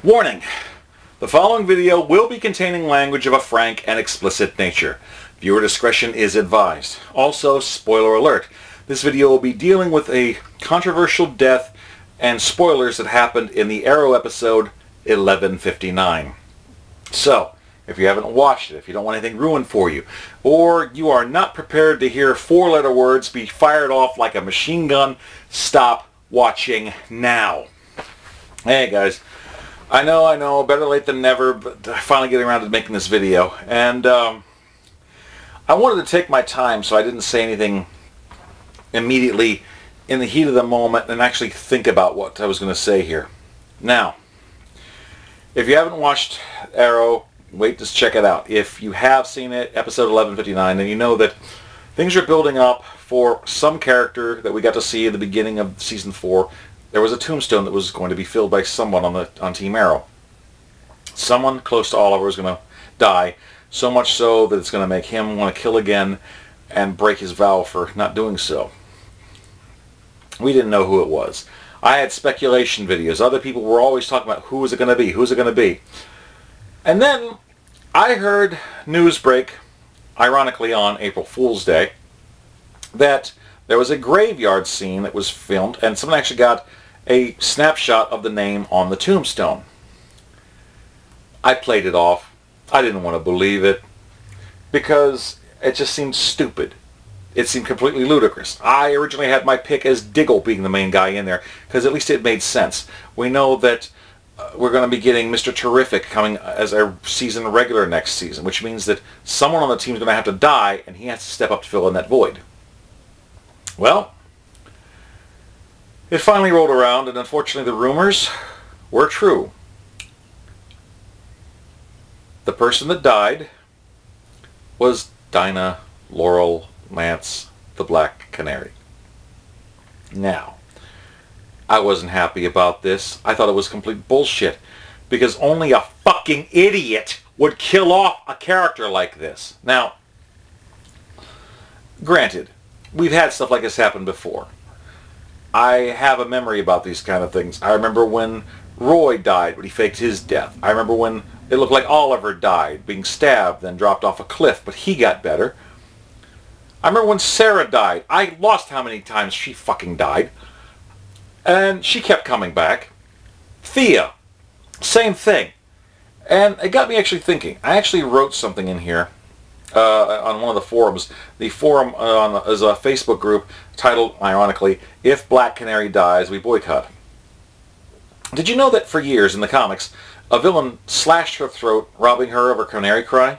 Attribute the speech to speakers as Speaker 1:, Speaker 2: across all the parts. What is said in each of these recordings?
Speaker 1: Warning! The following video will be containing language of a frank and explicit nature. Viewer discretion is advised. Also, spoiler alert, this video will be dealing with a controversial death and spoilers that happened in the Arrow episode 1159. So, if you haven't watched it, if you don't want anything ruined for you, or you are not prepared to hear four-letter words be fired off like a machine gun, stop watching now. Hey guys. I know, better late than never, but finally getting around to making this video. And I wanted to take my time so I didn't say anything immediately in the heat of the moment and actually think about what I was going to say here. Now, if you haven't watched Arrow, wait to check it out. If you have seen it, episode 1159, then you know that things are building up for some character that we got to see at the beginning of season 4. There was a tombstone that was going to be filled by someone on Team Arrow. Someone close to Oliver is going to die, so much so that it's going to make him want to kill again and break his vow for not doing so. We didn't know who it was. I had speculation videos. Other people were always talking about who is it going to be, who's it going to be. And then I heard news break, ironically on April Fool's Day, that there was a graveyard scene that was filmed and someone actually got a snapshot of the name on the tombstone. I played it off. I didn't want to believe it because it just seemed stupid. It seemed completely ludicrous. I originally had my pick as Diggle being the main guy in there because at least it made sense. We know that we're going to be getting Mr. Terrific coming as a season regular next season, which means that someone on the team is going to have to die and he has to step up to fill in that void. Well, it finally rolled around, and unfortunately the rumors were true. The person that died was Dinah, Laurel, Lance, the Black Canary. Now, I wasn't happy about this. I thought it was complete bullshit, because only a fucking idiot would kill off a character like this. Now, granted, we've had stuff like this happen before. I have a memory about these kind of things. I remember when Roy died, when he faked his death. I remember when it looked like Oliver died, being stabbed, then dropped off a cliff, but he got better. I remember when Sarah died. I lost how many times she fucking died. And she kept coming back. Thea, same thing. And it got me actually thinking. I actually wrote something in here on one of the forums. The forum is a Facebook group titled, ironically, If Black Canary Dies, We Boycott. Did you know that for years in the comics, a villain slashed her throat, robbing her of her canary cry?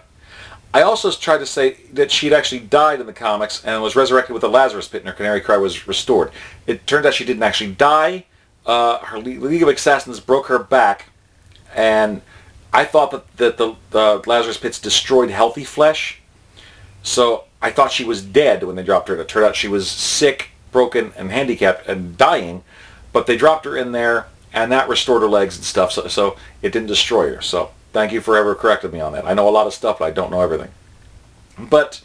Speaker 1: I also tried to say that she'd actually died in the comics and was resurrected with a Lazarus pit and her canary cry was restored. It turned out she didn't actually die. Her League of Assassins broke her back, and I thought that the Lazarus pits destroyed healthy flesh. So I thought she was dead when they dropped her. It turned out she was sick, broken, and handicapped and dying. But they dropped her in there, and that restored her legs and stuff. So it didn't destroy her. So thank you for ever correcting me on that. I know a lot of stuff, but I don't know everything. But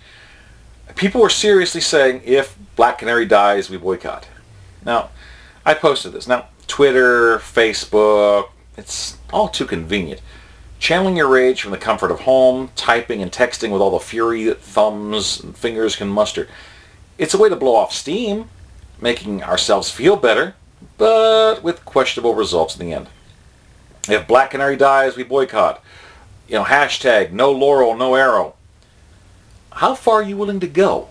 Speaker 1: people were seriously saying, if Black Canary dies, we boycott. Now, I posted this. Now, Twitter, Facebook, it's all too convenient. Channeling your rage from the comfort of home, typing and texting with all the fury that thumbs and fingers can muster. It's a way to blow off steam, making ourselves feel better, but with questionable results in the end. If Black Canary dies, we boycott. You know, hashtag no Laurel, no Arrow. How far are you willing to go?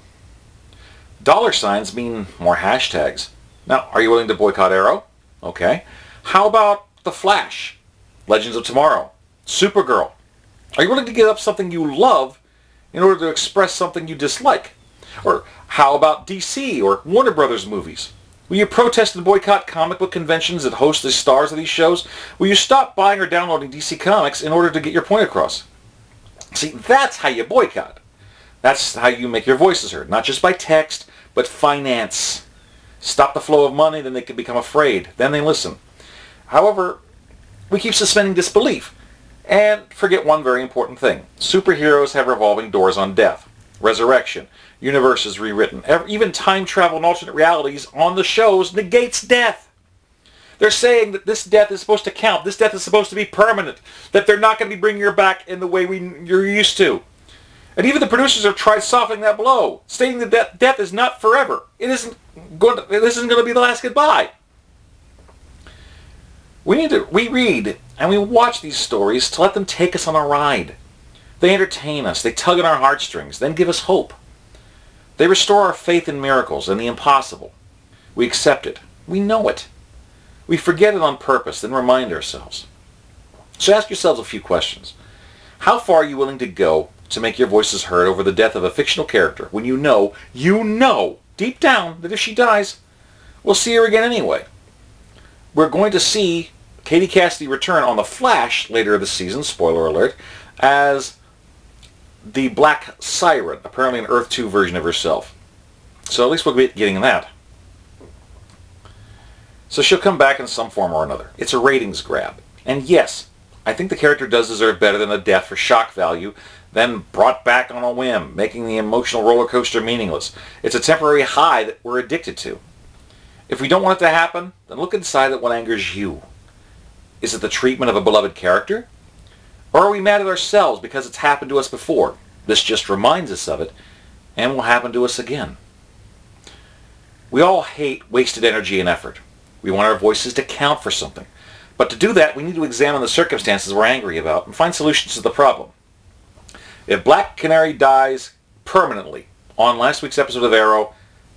Speaker 1: Dollar signs mean more hashtags. Now, are you willing to boycott Arrow? Okay. How about The Flash? Legends of Tomorrow? Supergirl? Are you willing to give up something you love in order to express something you dislike? Or how about DC or Warner Brothers movies? Will you protest and boycott comic book conventions that host the stars of these shows? Will you stop buying or downloading DC Comics in order to get your point across? See, that's how you boycott. That's how you make your voices heard. Not just by text, but finance. Stop the flow of money, then they can become afraid. Then they listen. However, we keep suspending disbelief. And forget one very important thing. Superheroes have revolving doors on death. Resurrection. Universes rewritten. Even time travel and alternate realities on the shows negates death. They're saying that this death is supposed to count. This death is supposed to be permanent. That they're not going to be bringing her back in the way you're used to. And even the producers have tried softening that blow, stating that death is not forever. This isn't going to be the last goodbye. We read and we watch these stories to let them take us on a ride. They entertain us. They tug at our heartstrings, then give us hope. They restore our faith in miracles and the impossible. We accept it. We know it. We forget it on purpose, then remind ourselves. So ask yourselves a feil questions. How far are you willing to go to make your voices heard over the death of a fictional character when you know, deep down, that if she dies, we'll see her again anyway? We're going to see Cassidy return on The Flash later this season, spoiler alert, as the Black Siren, apparently an Earth 2 version of herself. So at least we'll be getting that. So she'll come back in some form or another. It's a ratings grab. And yes, I think the character does deserve better than a death for shock value, then brought back on a whim, making the emotional roller coaster meaningless. It's a temporary high that we're addicted to. If we don't want it to happen, then look inside at what angers you. Is it the treatment of a beloved character? Or are we mad at ourselves because it's happened to us before? This just reminds us of it, and will happen to us again. We all hate wasted energy and effort. We want our voices to count for something. But to do that, we need to examine the circumstances we're angry about and find solutions to the problem. If Black Canary dies permanently on last week's episode of Arrow,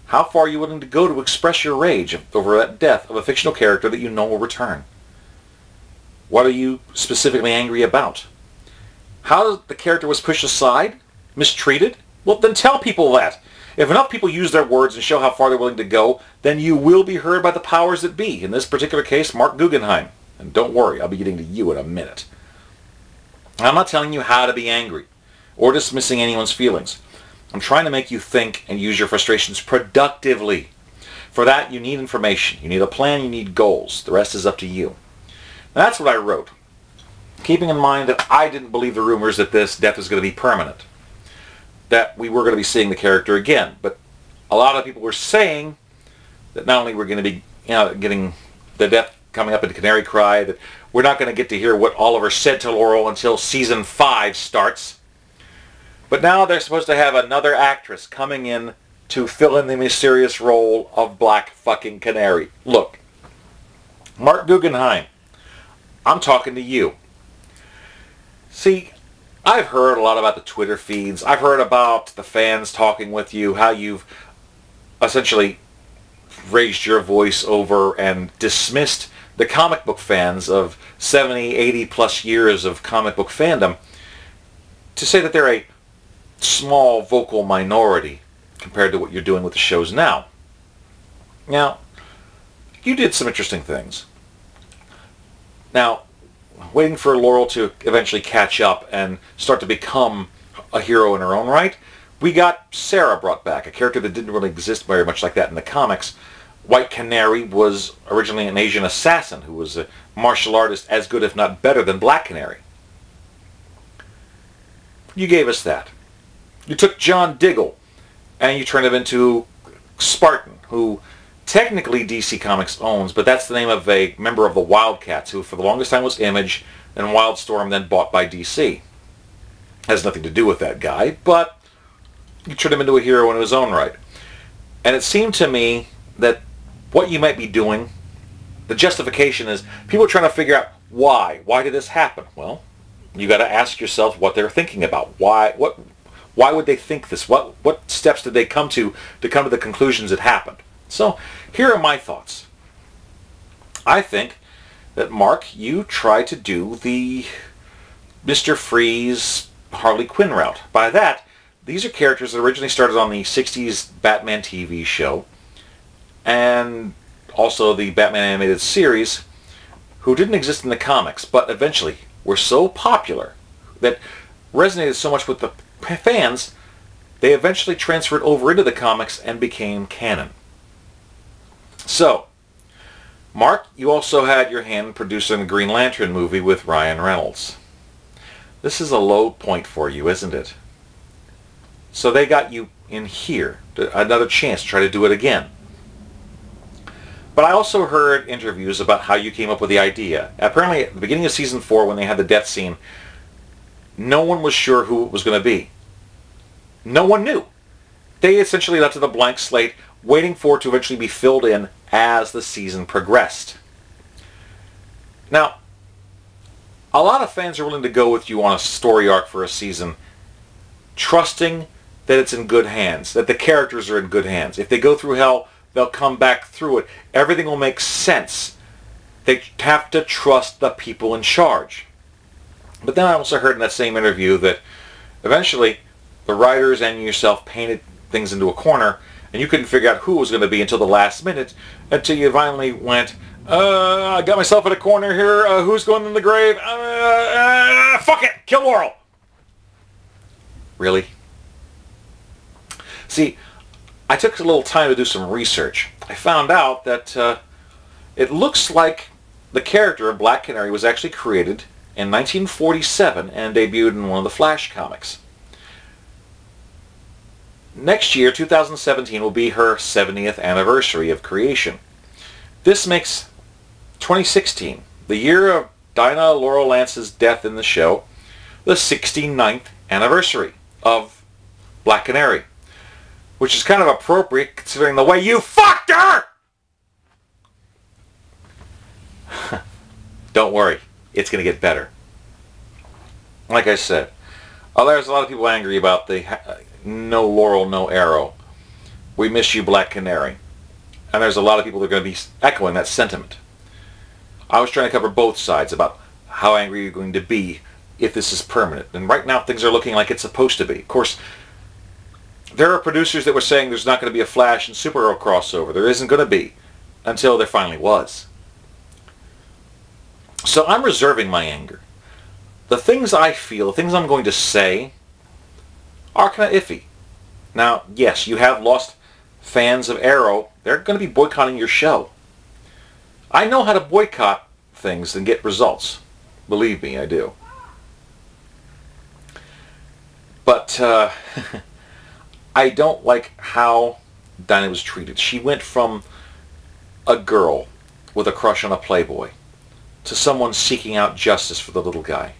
Speaker 1: how far are you willing to go to express your rage over that death of a fictional character that you know will return? What are you specifically angry about? How the character was pushed aside? Mistreated? Well, then tell people that. If enough people use their words and show how far they're willing to go, then you will be heard by the powers that be. In this particular case, Marc Guggenheim. And don't worry, I'll be getting to you in a minute. I'm not telling you how to be angry or dismissing anyone's feelings. I'm trying to make you think and use your frustrations productively. For that, you need information. You need a plan. You need goals. The rest is up to you. And that's what I wrote, keeping in mind that I didn't believe the rumors that this death was going to be permanent, that we were going to be seeing the character again. But a lot of people were saying that not only we're going to be getting the death coming up in Canary Cry, that we're not going to get to hear what Oliver said to Laurel until season 5 starts. But now they're supposed to have another actress coming in to fill in the mysterious role of Black fucking Canary. Look, Marc Guggenheim, I'm talking to you. See, I've heard a lot about the Twitter feeds. I've heard about the fans talking with you, how you've essentially raised your voice over and dismissed the comic book fans of 70, 80 plus years of comic book fandom to say that they're a small vocal minority compared to what you're doing with the shows now. Now, you did some interesting things. Now, waiting for Laurel to eventually catch up and start to become a hero in her own right, we got Sarah brought back, a character that didn't really exist very much like that in the comics. White Canary was originally an Asian assassin who was a martial artist as good if not better than Black Canary. You gave us that. You took John Diggle and you turned him into Spartan, who technically DC Comics owns, but that's the name of a member of the Wildcats, who for the longest time was Image, and Wildstorm then bought by DC. Has nothing to do with that guy, but you turned him into a hero in his own right. And it seemed to me that what you might be doing, the justification is people are trying to figure out why. Why did this happen? Well, you got to ask yourself what they're thinking about. Why would they think this? What steps did they come to the conclusions it happened? So here are my thoughts. I think that, Mark, you tried to do the Mr. Freeze Harley Quinn route. By that, these are characters that originally started on the 60s Batman TV show and also the Batman animated series, who didn't exist in the comics, but eventually were so popular that resonated so much with the fans, they eventually transferred over into the comics and became canon. So, Mark, you also had your hand in producing the Green Lantern movie with Ryan Reynolds. This is a low point for you, isn't it? So they got you in here, another chance to try to do it again. But I also heard interviews about how you came up with the idea. Apparently, at the beginning of season 4, when they had the death scene, no one was sure who it was going to be. No one knew. They essentially left it a blank slate, waiting for it to eventually be filled in as the season progressed. Now, a lot of fans are willing to go with you on a story arc for a season, trusting that it's in good hands, that the characters are in good hands. If they go through hell, they'll come back through it. Everything will make sense. They have to trust the people in charge. But then I also heard in that same interview that eventually the writers and yourself painted things into a corner, and you couldn't figure out who it was going to be until the last minute, until you finally went, I got myself in a corner here, who's going in the grave? Fuck it, kill Laurel! Really? See, I took a little time to do some research. I found out that it looks like the character of Black Canary was actually created in 1947 and debuted in one of the Flash comics. Next year, 2017, will be her 70th anniversary of creation. This makes 2016, the year of Dinah Laurel Lance's death in the show, the 69th anniversary of Black Canary, which is kind of appropriate considering the way you fucked her! Don't worry, it's going to get better. Like I said, there's a lot of people angry about the no Laurel, no Arrow. We miss you, Black Canary. And there's a lot of people that are going to be echoing that sentiment. I was trying to cover both sides about how angry you're going to be if this is permanent. And right now things are looking like it's supposed to be. Of course, there are producers that were saying there's not going to be a Flash and Supergirl crossover. There isn't going to be until there finally was. So I'm reserving my anger. The things I feel, the things I'm going to say, are kind of iffy. Now, yes, you have lost fans of Arrow. They're going to be boycotting your show. I know how to boycott things and get results. Believe me, I do. But I don't like how Dinah was treated. She went from a girl with a crush on a playboy to someone seeking out justice for the little guy.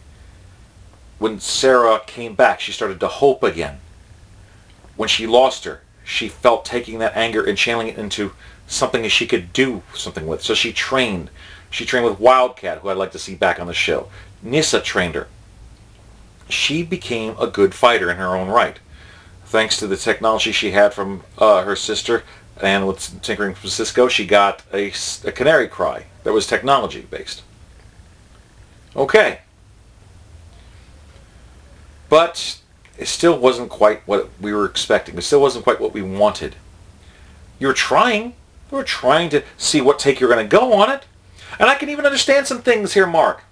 Speaker 1: When Sarah came back, she started to hope again. When she lost her, she felt taking that anger and channeling it into something that she could do something with. So she trained. She trained with Wildcat, who I'd like to see back on the show. Nyssa trained her. She became a good fighter in her own right, thanks to the technology she had from her sister, and with tinkering from Cisco, she got a canary cry that was technology-based. Okay. But it still wasn't quite what we were expecting. It still wasn't quite what we wanted. You're trying. You were trying to see what take you're going to go on it. And I can even understand some things here, Mark.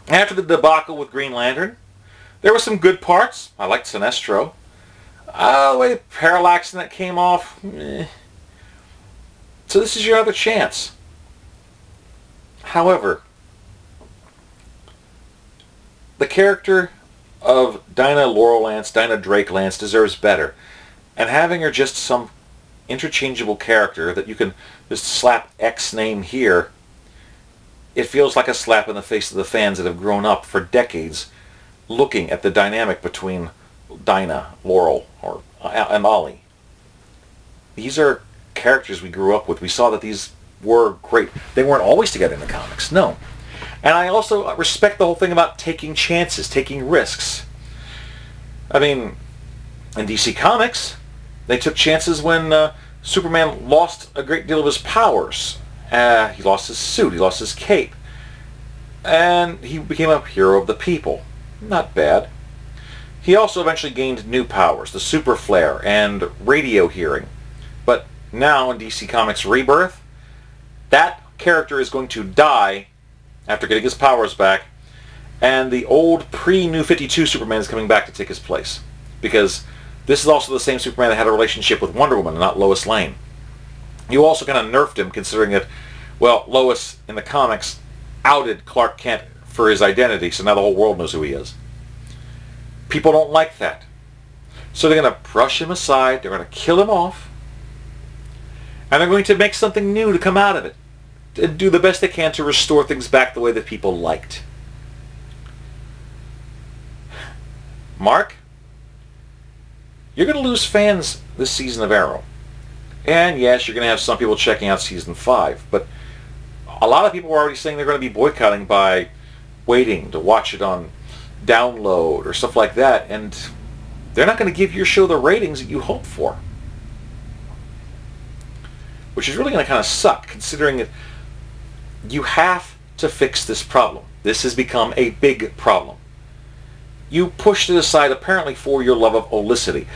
Speaker 1: After the debacle with Green Lantern, there were some good parts. I liked Sinestro. The way Parallax and that came off. So this is your other chance. However, the character of Dinah Laurel Lance, Dinah Drake Lance, deserves better. And having her just some interchangeable character that you can just slap X name here, it feels like a slap in the face of the fans that have grown up for decades looking at the dynamic between Dinah, Laurel, and Ollie. These are characters we grew up with. We saw that these were great. They weren't always together in the comics, no. And I also respect the whole thing about taking chances, taking risks. I mean, in DC Comics, they took chances when Superman lost a great deal of his powers. He lost his suit, he lost his cape. And he became a hero of the people. Not bad. He also eventually gained new powers, the super flare and radio hearing. But now in DC Comics Rebirth, that character is going to die after getting his powers back, and the old pre-New 52 Superman is coming back to take his place. Because this is also the same Superman that had a relationship with Wonder Woman, not Lois Lane. You also kind of nerfed him, considering that, well, Lois in the comics outed Clark Kent for his identity, so now the whole world knows who he is. People don't like that. So they're going to brush him aside, they're going to kill him off, And they're going to make something new to come out of it. And do the best they can to restore things back the way that people liked. Mark, you're going to lose fans this season of Arrow. And yes, you're going to have some people checking out season 5. But a lot of people are already saying they're going to be boycotting by waiting to watch it on download or stuff like that. And they're not going to give your show the ratings that you hope for. Which is really going to kind of suck, considering that you have to fix this problem. This has become a big problem. You pushed it aside apparently for your love of Olicity.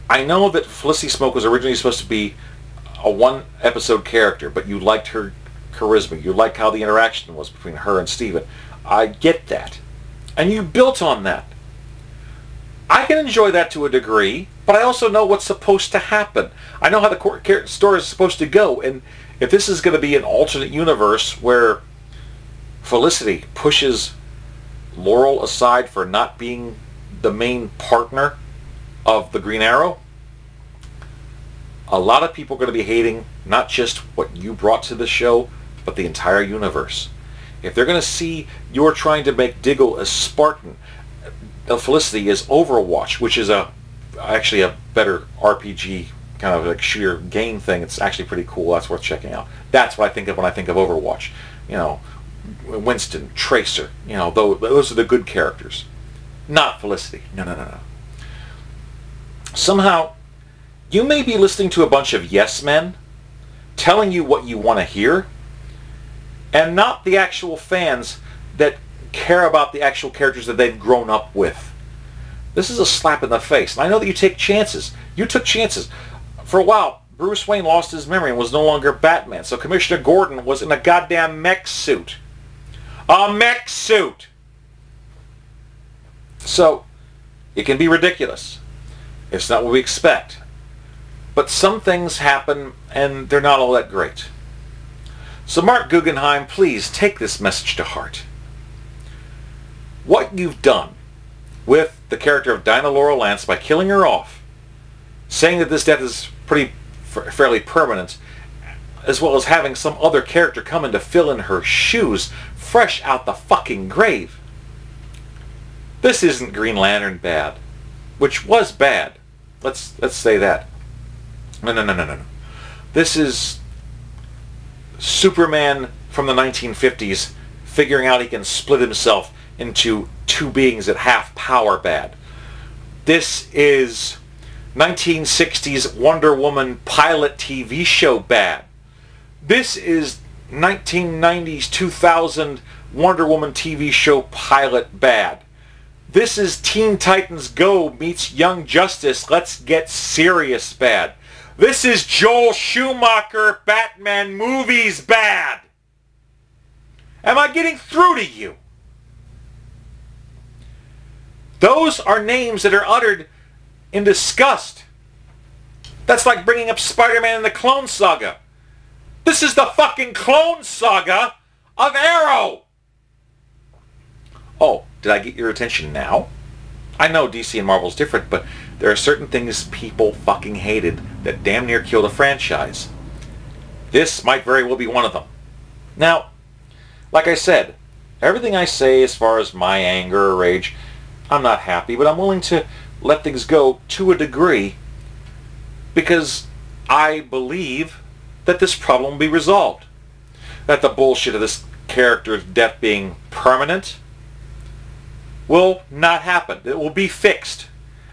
Speaker 1: I know that Felicity Smoke was originally supposed to be a one-episode character, but you liked her charisma. You liked how the interaction was between her and Steven. I get that. And you built on that. I can enjoy that to a degree, but I also know what's supposed to happen. I know how the story is supposed to go, and if this is going to be an alternate universe where Felicity pushes Laurel aside for not being the main partner of the Green Arrow, a lot of people are going to be hating not just what you brought to the show, but the entire universe. If they're going to see you're trying to make Diggle a Spartan, Felicity is Overwatch, which is actually a better RPG kind of like shooter game thing. It's actually pretty cool. That's worth checking out. That's what I think of when I think of Overwatch. You know, Winston, Tracer, you know, those are the good characters. Not Felicity. No. Somehow, you may be listening to a bunch of yes men telling you what you want to hear, and not the actual fans that care about the actual characters that they've grown up with. This is a slap in the face. And I know that you take chances. You took chances. For a while, Bruce Wayne lost his memory and was no longer Batman. So Commissioner Gordon was in a goddamn mech suit. A mech suit! So, it can be ridiculous. It's not what we expect. But some things happen and they're not all that great. So Marc Guggenheim, please take this message to heart. What you've done with the character of Dinah Laurel Lance by killing her off, saying that this death is fairly permanent, as well as having some other character come in to fill in her shoes fresh out the fucking grave. This isn't Green Lantern bad, which was bad. Let's say that. No. This is Superman from the 1950s figuring out he can split himself into two beings at half power bad. This is 1960s Wonder Woman pilot TV show bad. This is 1990s 2000 Wonder Woman TV show pilot bad. This is Teen Titans Go meets Young Justice Let's Get Serious bad. This is Joel Schumacher Batman movies bad. Am I getting through to you? Those are names that are uttered in disgust. That's like bringing up Spider-Man in the Clone Saga. This is the fucking Clone Saga of Arrow! Oh, did I get your attention now? I know DC and Marvel's different, but there are certain things people fucking hated that damn near killed a franchise. This might very well be one of them. Now, like I said, everything I say as far as my anger or rage, I'm not happy, but I'm willing to let things go to a degree because I believe that this problem will be resolved. That the bullshit of this character's death being permanent will not happen. It will be fixed.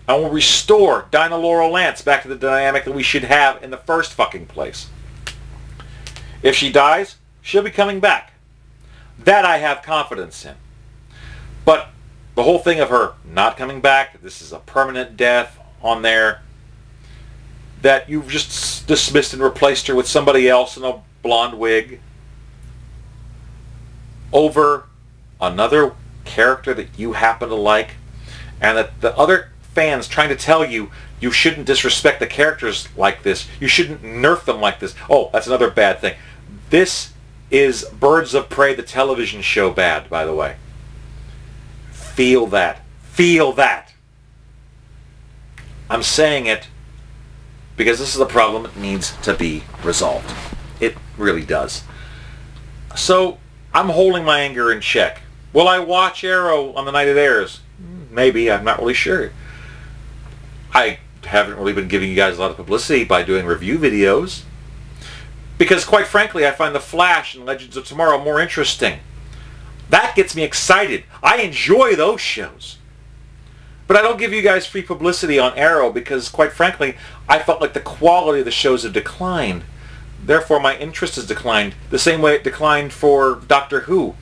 Speaker 1: And will restore Dinah Laurel Lance back to the dynamic that we should have in the first fucking place. If she dies, she'll be coming back. That I have confidence in. But the whole thing of her not coming back, this is a permanent death on there, that you've just dismissed and replaced her with somebody else in a blonde wig over another character that you happen to like, and that the other fans trying to tell you you shouldn't disrespect the characters like this, you shouldn't nerf them like this. Oh, that's another bad thing. This is Birds of Prey, the television show bad, by the way. Feel that. Feel that. I'm saying it because this is a problem that needs to be resolved. It really does. So I'm holding my anger in check. Will I watch Arrow on the night it airs? Maybe. I'm not really sure. I haven't really been giving you guys a lot of publicity by doing review videos, because quite frankly I find The Flash and Legends of Tomorrow more interesting. That gets me excited. I enjoy those shows. But I don't give you guys free publicity on Arrow because, quite frankly, I felt like the quality of the shows have declined. Therefore, my interest has declined the same way it declined for Doctor Who.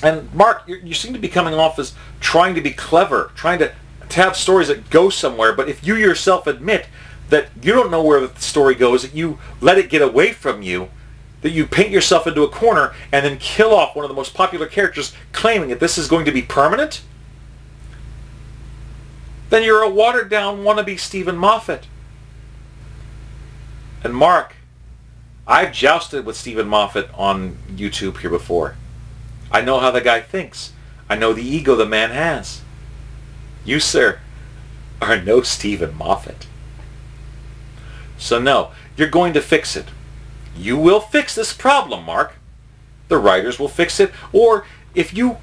Speaker 1: And Mark, you seem to be coming off as trying to be clever, trying to have stories that go somewhere. But if you yourself admit that you don't know where the story goes, that you let it get away from you, that you paint yourself into a corner and then kill off one of the most popular characters claiming that this is going to be permanent, then you're a watered-down wannabe Stephen Moffat. And Mark, I've jousted with Stephen Moffat on YouTube here before. I know how the guy thinks. I know the ego the man has. You, sir, are no Stephen Moffat. So no, you're going to fix it. You will fix this problem, Mark. The writers will fix it. Or if you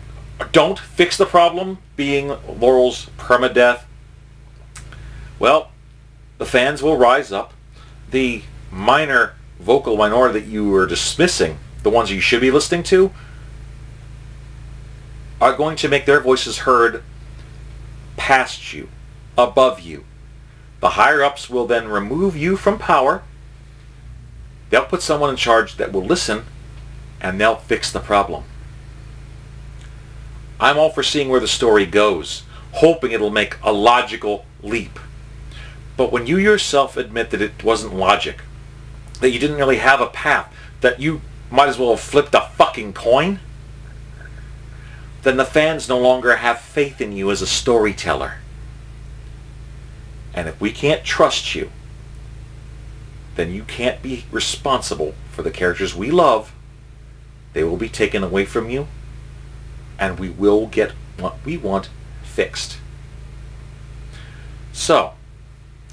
Speaker 1: don't fix the problem, being Laurel's permadeath, well, the fans will rise up. The minor vocal minority that you were dismissing, the ones you should be listening to, are going to make their voices heard past you, above you. The higher-ups will then remove you from power. They'll put someone in charge that will listen, and they'll fix the problem. I'm all for seeing where the story goes, hoping it'll make a logical leap. But when you yourself admit that it wasn't logic, that you didn't really have a path, that you might as well have flipped a fucking coin, then the fans no longer have faith in you as a storyteller. And if we can't trust you, then you can't be responsible for the characters we love. They will be taken away from you, and we will get what we want fixed. So,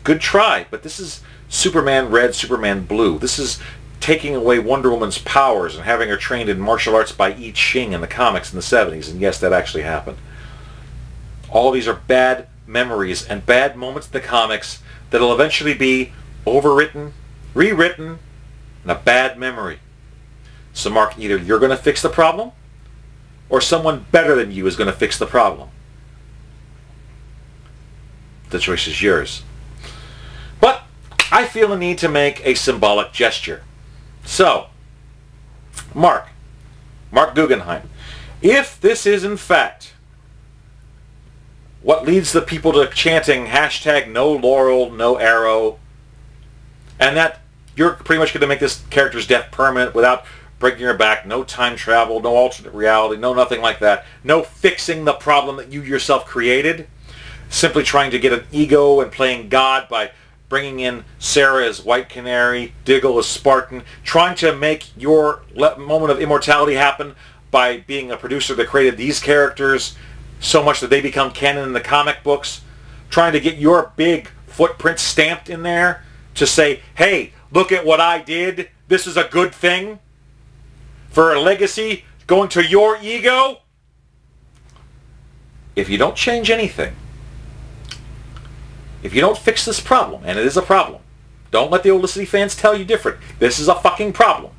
Speaker 1: good try, but this is Superman Red, Superman Blue. This is taking away Wonder Woman's powers and having her trained in martial arts by I Ching in the comics in the 70s, and yes, that actually happened. All these are bad memories and bad moments in the comics that'll eventually be overwritten, rewritten, and a bad memory. So Mark, either you're going to fix the problem, or someone better than you is going to fix the problem. The choice is yours. But I feel the need to make a symbolic gesture. So, Marc Guggenheim, if this is in fact what leads the people to chanting hashtag no Laurel, no Arrow, and that you're pretty much going to make this character's death permanent without breaking her back, no time travel, no alternate reality, no nothing like that, no fixing the problem that you yourself created, simply trying to get an ego and playing God by bringing in Sarah as White Canary, Diggle as Spartan, trying to make your moment of immortality happen by being a producer that created these characters so much that they become canon in the comic books, trying to get your big footprint stamped in there to say, hey, look at what I did, this is a good thing, for a legacy going to your ego. If you don't change anything, if you don't fix this problem, and it is a problem, don't let the Olicity fans tell you different. This is a fucking problem.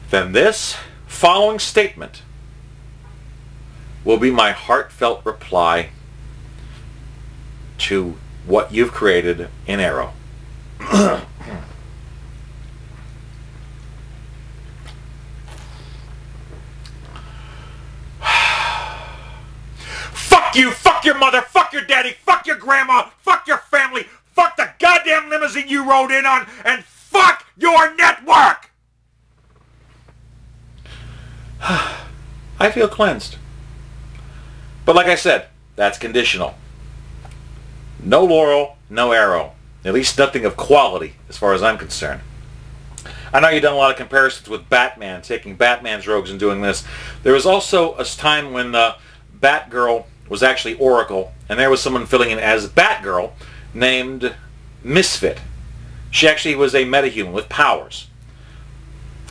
Speaker 1: Then this following statement will be my heartfelt reply to what you've created in Arrow. Fuck you, fuck your mother, fuck your daddy, fuck your grandma, fuck your family, fuck the goddamn limousine you rode in on, and fuck your network! I feel cleansed. But like I said, that's conditional. No Laurel, no Arrow. At least nothing of quality, as far as I'm concerned. I know you've done a lot of comparisons with Batman, taking Batman's rogues and doing this. There was also a time when Batgirl was actually Oracle, and there was someone filling in as Batgirl named Misfit. She actually was a metahuman with powers.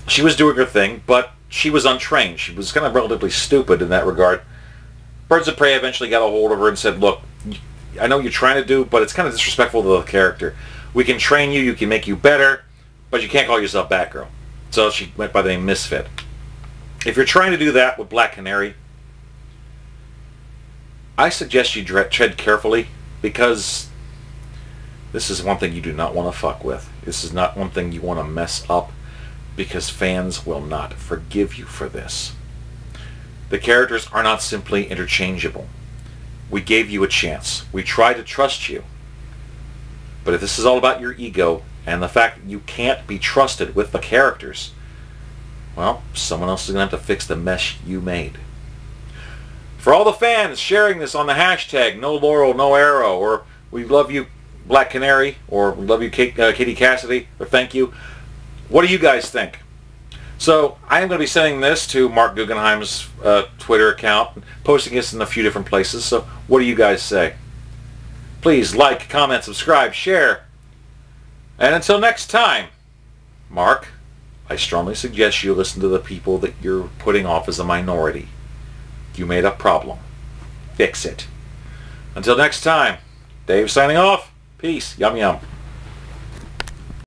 Speaker 1: She was doing her thing, but she was untrained. She was kind of relatively stupid in that regard. Birds of Prey eventually got a hold of her and said, look, I know what you're trying to do, but it's kind of disrespectful to the character. We can train you, you can make you better, but you can't call yourself Batgirl. So she went by the name Misfit. If you're trying to do that with Black Canary, I suggest you tread carefully, because this is one thing you do not want to fuck with. This is not one thing you want to mess up, because fans will not forgive you for this. The characters are not simply interchangeable. We gave you a chance. We tried to trust you. But if this is all about your ego and the fact that you can't be trusted with the characters, well, someone else is going to have to fix the mess you made. For all the fans sharing this on the hashtag, no Laurel, no Arrow, or we love you Black Canary, or we love you Kitty Cassidy, or thank you, what do you guys think? So I am going to be sending this to Marc Guggenheim's Twitter account, posting this in a few different places. So what do you guys say? Please like, comment, subscribe, share. And until next time, Mark, I strongly suggest you listen to the people that you're putting off as a minority. You made a problem. Fix it. Until next time, Dave signing off. Peace. Yum yum.